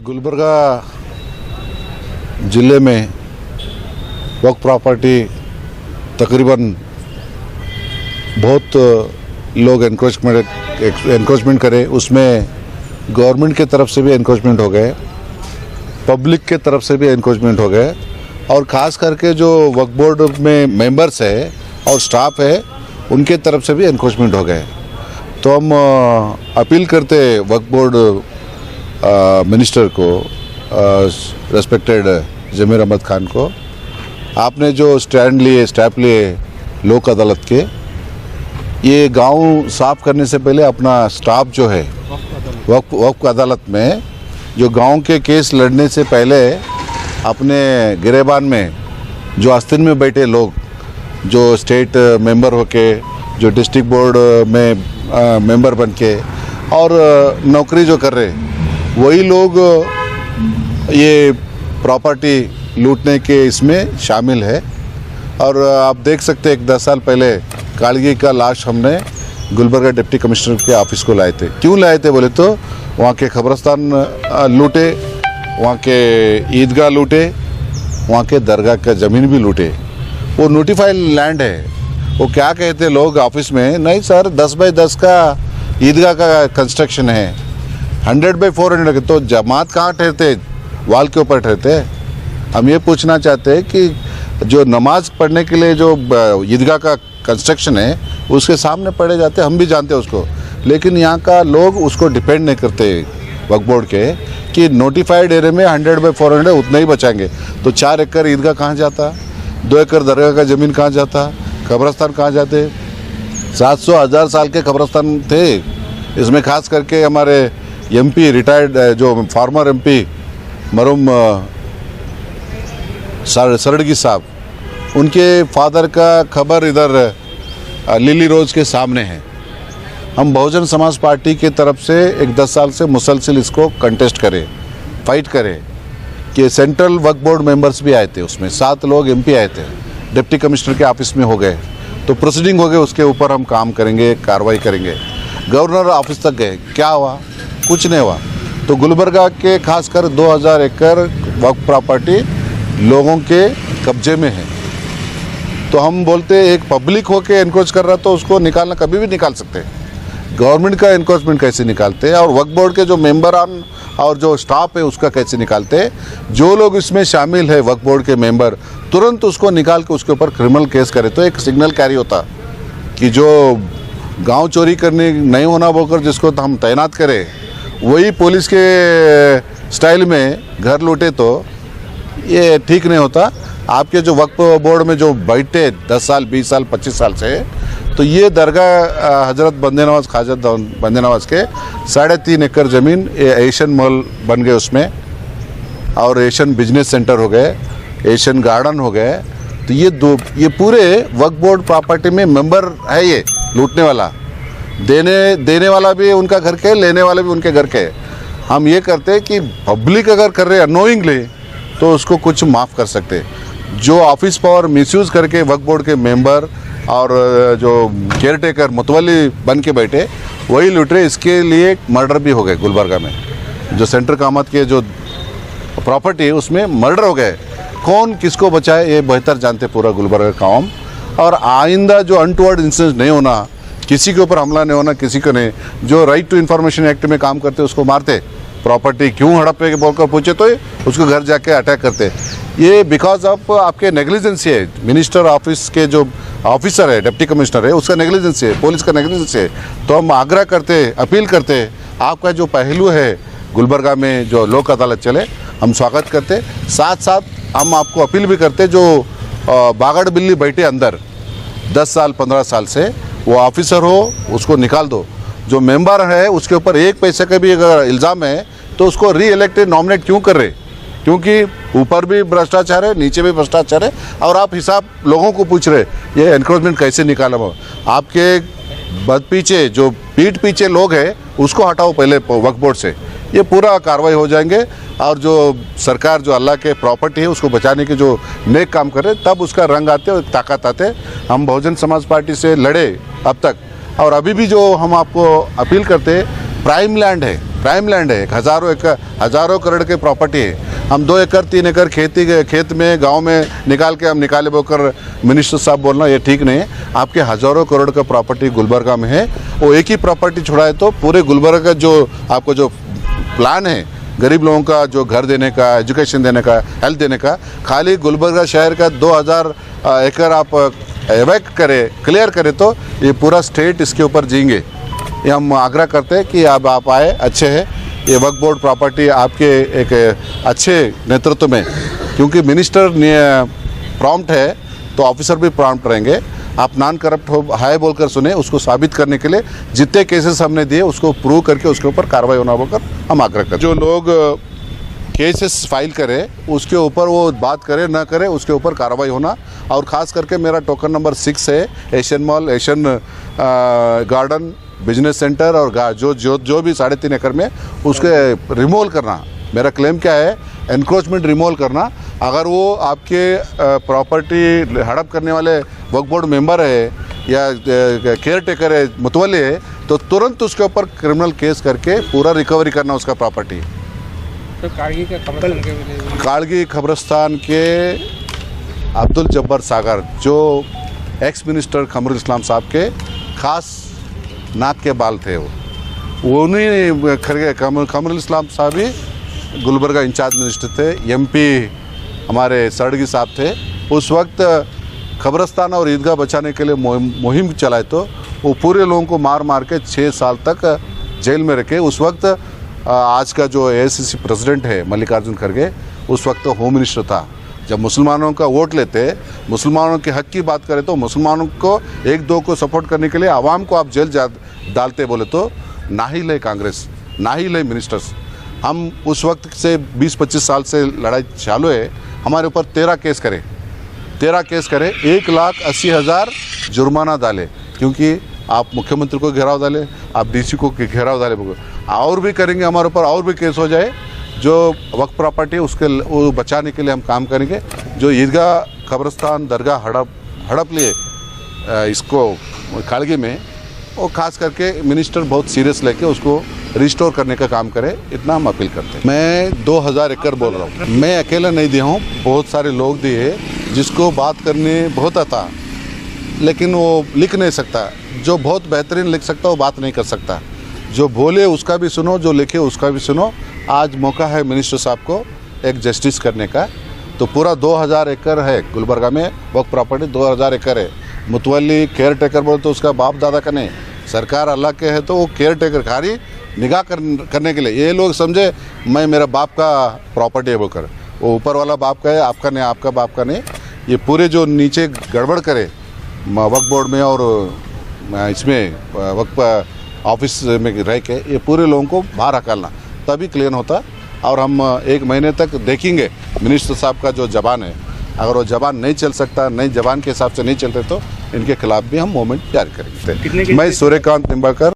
गुलबर्गा ज़िले में वक्फ प्रॉपर्टी तकरीबन बहुत लोग एनक्रोचमेंट करे, उसमें गवर्नमेंट की तरफ से भी एनक्रोचमेंट हो गए, पब्लिक के तरफ से भी एनक्रोचमेंट हो गए और ख़ास करके जो वक्फ बोर्ड में मेंबर्स है और स्टाफ है उनके तरफ से भी एनक्रोचमेंट हो गए। तो हम अपील करते वक्फ बोर्ड मिनिस्टर को, रेस्पेक्टेड जमीर अहमद खान को, आपने जो स्टेप लिए लोक अदालत के, ये गांव साफ करने से पहले अपना स्टाफ जो है वक्फ अदालत में जो गांव के केस लड़ने से पहले अपने गिरेबान में जो आस्तीन में बैठे लोग, जो स्टेट मेंबर होके, जो डिस्ट्रिक्ट बोर्ड में मेंबर बन के और नौकरी जो कर रहे, वही लोग ये प्रॉपर्टी लूटने के इसमें शामिल है। और आप देख सकते हैं 10 साल पहले कालगी का लाश हमने गुलबर्गा डिप्टी कमिश्नर के ऑफिस को लाए थे। क्यों लाए थे बोले तो वहाँ के कब्रिस्तान लूटे, वहाँ के ईदगाह लूटे, वहाँ के दरगाह का ज़मीन भी लूटे। वो नोटिफाइड लैंड है। वो क्या कहते लोग ऑफिस में, नहीं सर 10 बाई 10 का ईदगाह का कंस्ट्रक्शन है, 100 बाई 400 के, तो जमात कहाँ ठहरते, वाल के ऊपर ठहरते। हम ये पूछना चाहते हैं कि जो नमाज पढ़ने के लिए जो ईदगाह का कंस्ट्रक्शन है उसके सामने पढ़े जाते, हम भी जानते हैं उसको, लेकिन यहाँ का लोग उसको डिपेंड नहीं करते वक्फ बोर्ड के कि नोटिफाइड एरिया में 100 बाई 400 उतना ही बचाएंगे। तो 4 एकड़ ईदगाह कहाँ जाता, 2 एकड़ दरगाह का ज़मीन कहाँ जाता, कब्रिस्तान कहाँ जाते। 700-1000 साल के कब्रिस्तान थे। इसमें खास करके हमारे MP रिटायर्ड जो फार्मर MP मरूम सरड़गी साहब, उनके फादर का खबर इधर लिली रोज के सामने है। हम बहुजन समाज पार्टी की तरफ से 10 साल से मुसलसिल इसको कंटेस्ट करें, फाइट करें कि सेंट्रल वक्फ बोर्ड मेंबर्स भी आए थे, उसमें 7 लोग MP आए थे, डिप्टी कमिश्नर के ऑफिस में हो गए, तो प्रोसीडिंग हो गए, उसके ऊपर हम काम करेंगे, कार्रवाई करेंगे। गवर्नर ऑफिस तक गए, क्या हुआ, कुछ नहीं हुआ। तो गुलबर्गा के खासकर 2000 एकड़ वक्फ प्रॉपर्टी लोगों के कब्जे में है। तो हम बोलते एक पब्लिक होके एनक्रोच कर रहा तो उसको निकालना कभी भी निकाल सकते हैं, गवर्नमेंट का एनक्रोचमेंट कैसे निकालते हैं और वक्फ बोर्ड के जो मेंबर और जो स्टाफ है उसका कैसे निकालते हैं। जो लोग इसमें शामिल है वक्फ बोर्ड के मेंबर, तुरंत उसको निकाल के उसके ऊपर क्रिमिनल केस करे तो एक सिग्नल कैरी होता कि जो गांव चोरी करने नहीं होना बोलकर जिसको हम तैनात करें, वही पुलिस के स्टाइल में घर लूटे तो ये ठीक नहीं होता। आपके जो वक्फ बोर्ड में जो बैठे 10 साल 20 साल 25 साल से, तो ये दरगाह हजरत बंदे नवाज ख्वाजा बंदे नवाज के 3.5 एकड़ ज़मीन एशियन मॉल बन गए उसमें, और एशियन बिजनेस सेंटर हो गए, एशियन गार्डन हो गए। तो ये पूरे वक्फ बोर्ड प्रॉपर्टी में मेंबर है। ये लूटने वाला, देने वाला भी उनका घर के, लेने वाले भी उनके घर के। हम ये करते हैं कि पब्लिक अगर कर रहे अनोइंगली तो उसको कुछ माफ़ कर सकते। जो ऑफिस पावर मिसयूज़ करके वक्फ बोर्ड के मेंबर और जो केयर टेकर मुतवली बन के बैठे वही लूट रहे। इसके लिए मर्डर भी हो गए गुलबर्गा में, जो सेंटर कामत के जो प्रॉपर्टी है उसमें मर्डर हो गए। कौन किसको बचाए ये बेहतर जानते पूरा गुलबर्गा का आवाम। और आइंदा जो अनटुवर्ड इंसिडेंट नहीं होना, किसी के ऊपर हमला नहीं होना, किसी को नहीं, जो राइट टू इन्फॉर्मेशन एक्ट में काम करते उसको मारते, प्रॉपर्टी क्यों हड़पे के बोलकर पूछे तो उसको घर जाके अटैक करते। ये बिकॉज ऑफ आपके नेग्लिजेंसी है, मिनिस्टर ऑफिस के जो ऑफिसर है, डिप्टी कमिश्नर है, उसका नेग्लिजेंसी है, पुलिस का नेग्लिजेंसी है। तो हम आग्रह करते, अपील करते, आपका जो पहलू है गुलबर्गा में जो लोक अदालत चले, हम स्वागत करते। साथ साथ हम आपको अपील भी करते, जो बागड़ बिल्ली बैठे अंदर 10 साल 15 साल से, वो ऑफिसर हो उसको निकाल दो। जो मेंबर है उसके ऊपर 1 पैसे का भी अगर इल्ज़ाम है तो उसको री-इलेक्टेड नॉमिनेट क्यों कर रहे, क्योंकि ऊपर भी भ्रष्टाचार है, नीचे भी भ्रष्टाचार है। और आप हिसाब लोगों को पूछ रहे ये एनक्रोचमेंट कैसे निकाला। आपके बद पीछे जो पीठ पीछे लोग हैं उसको हटाओ पहले वक्फ बोर्ड से, ये पूरा कार्रवाई हो जाएंगे। और जो सरकार जो अल्लाह के प्रॉपर्टी है उसको बचाने के जो नेक काम करे तब उसका रंग आते और ताकत आते। हम बहुजन समाज पार्टी से लड़े अब तक, और अभी भी जो हम आपको अपील करते, प्राइम लैंड है, प्राइम लैंड है, हजारों करोड़ के प्रॉपर्टी है। हम 2 एकड़ 3 एकड़ खेत में गांव में निकाल के हम निकाले बोकर मिनिस्टर साहब बोलना ये ठीक नहीं है। आपके हजारों करोड़ का प्रॉपर्टी गुलबर्गा में है, वो एक ही प्रॉपर्टी छोड़ा है तो पूरे गुलबर्गा का जो आपको जो प्लान है गरीब लोगों का जो घर देने का, एजुकेशन देने का, हेल्थ देने का, खाली गुलबर्गा शहर का 2000 एकड़ आप क्लियर करें तो ये पूरा स्टेट इसके ऊपर जिएंगे। ये हम आग्रह करते हैं कि अब आप आए, अच्छे है ये वक्फ बोर्ड प्रॉपर्टी आपके एक अच्छे नेतृत्व में, क्योंकि मिनिस्टर प्रॉम्प्ट है तो ऑफिसर भी प्रॉम्प्ट रहेंगे। आप नॉन करप्ट हो हाय बोलकर सुने, उसको साबित करने के लिए जितने केसेस हमने दिए उसको प्रूव करके उसके ऊपर कार्रवाई होना बोलकर हम आग्रह करते। जो लोग केसेस फाइल करें उसके ऊपर वो बात करे ना करे उसके ऊपर कार्रवाई होना। और ख़ास करके मेरा टोकन नंबर 6 है, Asian mall, Asian garden, business centre और जो भी 3.5 एकड़ में उसके रिमूवल करना। मेरा क्लेम क्या है, एनक्रोचमेंट रिमूवल करना। अगर वो आपके प्रॉपर्टी हड़प करने वाले वक्फ बोर्ड मेंबर है या केयर टेकर है, मुतवल्ली है, तो तुरंत उसके ऊपर क्रिमिनल केस करके पूरा रिकवरी करना उसका प्रॉपर्टी। तो काड़गी खबरस्तान के अब्दुल जब्बार सागर जो एक्स मिनिस्टर कमरुल इस्लाम साहब के खास नाक के बाल थे, वो उन्हीं कमरुल इस्लाम साहब ही गुलबर्गा इंचार्ज मिनिस्टर थे। एमपी हमारे सड़गी साहब थे। उस वक्त खबरस्तान और ईदगाह बचाने के लिए मुहिम चलाए तो वो पूरे लोगों को मार मार के 6 साल तक जेल में रखे। उस वक्त आज का जो AICC प्रेसिडेंट है मल्लिकार्जुन खड़गे, उस वक्त होम मिनिस्टर था। जब मुसलमानों का वोट लेते, मुसलमानों के हक की बात करें तो मुसलमानों को 1-2 को सपोर्ट करने के लिए आवाम को आप जेल डालते बोले तो ना ही ले कांग्रेस, ना ही ले मिनिस्टर्स। हम उस वक्त से 20-25 साल से लड़ाई चालू है। हमारे ऊपर 13 केस करे, 1,80,000 जुर्माना डाले, क्योंकि आप मुख्यमंत्री को घेराव डाले, आप DC को घेराव डाले, और भी करेंगे हमारे ऊपर, और भी केस हो जाए। जो वक्फ प्रॉपर्टी उसके वो बचाने के लिए हम काम करेंगे। जो ईदगाह, कब्रस्तान, दरगाह हड़प लिए इसको काड़गी में, और ख़ास करके मिनिस्टर बहुत सीरियस लेके उसको रिस्टोर करने का काम करे, इतना हम अपील करते हैं। मैं 2000 एकड़ बोल रहा हूँ, मैं अकेला नहीं दिया हूँ, बहुत सारे लोग दिए जिसको बात करने बहुत आता लेकिन वो लिख नहीं सकता। जो बहुत बेहतरीन लिख सकता वो बात नहीं कर सकता। जो बोले उसका भी सुनो, जो लिखे उसका भी सुनो। आज मौका है मिनिस्टर साहब को एक जस्टिस करने का। तो पूरा 2000 एकड़ है गुलबर्गा में वक्फ प्रॉपर्टी, 2000 एकड़ है। मुतवल्ली केयर टेकर बोले तो उसका बाप दादा का नहीं, सरकार अल्लाह के है तो वो केयर टेकर खाली निगाह करने के लिए। ये लोग समझे मैं मेरा बाप का प्रॉपर्टी है बोलकर, वो ऊपर वाला बाप का है, आपका नहीं, आपका बाप का नहीं। ये पूरे जो नीचे गड़बड़ करे वक्फ बोर्ड में और इसमें वक्फ ऑफिस में रह के, ये पूरे लोगों को बाहर हकालना, तभी क्लियर होता। और हम 1 महीने तक देखेंगे मिनिस्टर साहब का जो जबान है। अगर वो जबान नहीं चल सकता, नई जबान के हिसाब से नहीं चलते तो इनके खिलाफ भी हम मूवमेंट जारी करेंगे। मैं सूर्यकांत निम्बाकर।